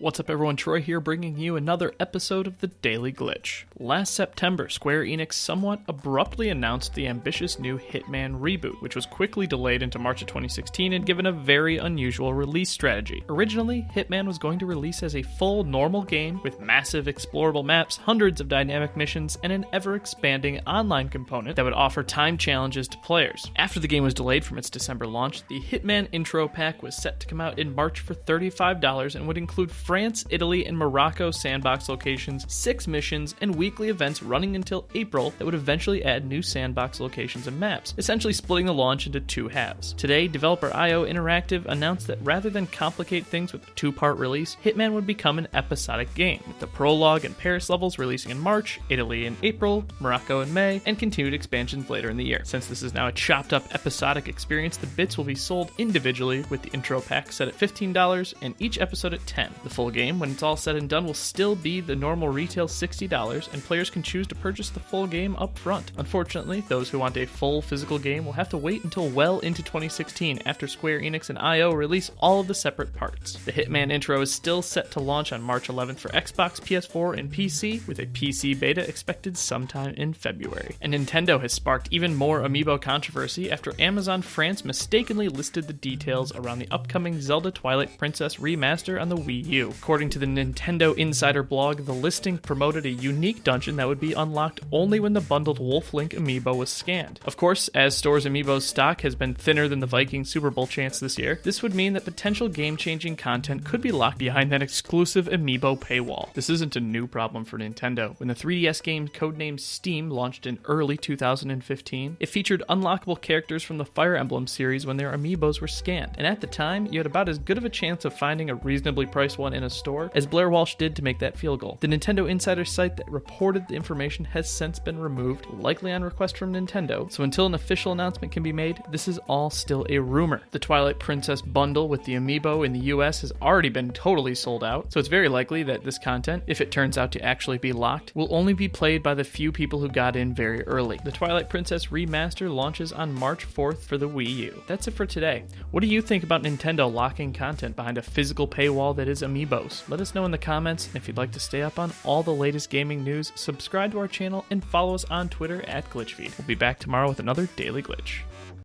What's up everyone, Troy here bringing you another episode of the Daily Glitch. Last September, Square Enix somewhat abruptly announced the ambitious new Hitman reboot, which was quickly delayed into March of 2016 and given a very unusual release strategy. Originally, Hitman was going to release as a full normal game with massive explorable maps, hundreds of dynamic missions, and an ever-expanding online component that would offer time challenges to players. After the game was delayed from its December launch, the Hitman intro pack was set to come out in March for $35 and would include France, Italy, and Morocco sandbox locations, 6 missions, and weekly events running until April that would eventually add new sandbox locations and maps, essentially splitting the launch into 2 halves. Today, developer IO Interactive announced that rather than complicate things with a 2-part release, Hitman would become an episodic game, with the prologue and Paris levels releasing in March, Italy in April, Morocco in May, and continued expansions later in the year. Since this is now a chopped-up episodic experience, the bits will be sold individually, with the intro pack set at $15 and each episode at $10. The full game, when it's all said and done, will still be the normal retail $60, and players can choose to purchase the full game up front. Unfortunately, those who want a full physical game will have to wait until well into 2016 after Square Enix and IO release all of the separate parts. The Hitman intro is still set to launch on March 11th for Xbox, PS4, and PC, with a PC beta expected sometime in February. And Nintendo has sparked even more amiibo controversy after Amazon France mistakenly listed the details around the upcoming Zelda Twilight Princess remaster on the Wii U. According to the Nintendo Insider blog, the listing promoted a unique dungeon that would be unlocked only when the bundled Wolf Link amiibo was scanned. Of course, as Store's amiibo stock has been thinner than the Vikings Super Bowl chance this year, this would mean that potential game-changing content could be locked behind that exclusive amiibo paywall. This isn't a new problem for Nintendo. When the 3DS game codenamed Steam launched in early 2015, it featured unlockable characters from the Fire Emblem series when their amiibos were scanned, and at the time, you had about as good of a chance of finding a reasonably priced one in a store as Blair Walsh did to make that field goal. The Nintendo Insider site that reported the information has since been removed, likely on request from Nintendo, so until an official announcement can be made, this is all still a rumor. The Twilight Princess bundle with the amiibo in the US has already been totally sold out, so it's very likely that this content, if it turns out to actually be locked, will only be played by the few people who got in very early. The Twilight Princess remaster launches on March 4th for the Wii U. That's it for today. What do you think about Nintendo locking content behind a physical paywall that is amiibos? Let us know in the comments, and if you'd like to stay up on all the latest gaming news, subscribe to our channel and follow us on Twitter at GlitchFeed. We'll be back tomorrow with another Daily Glitch.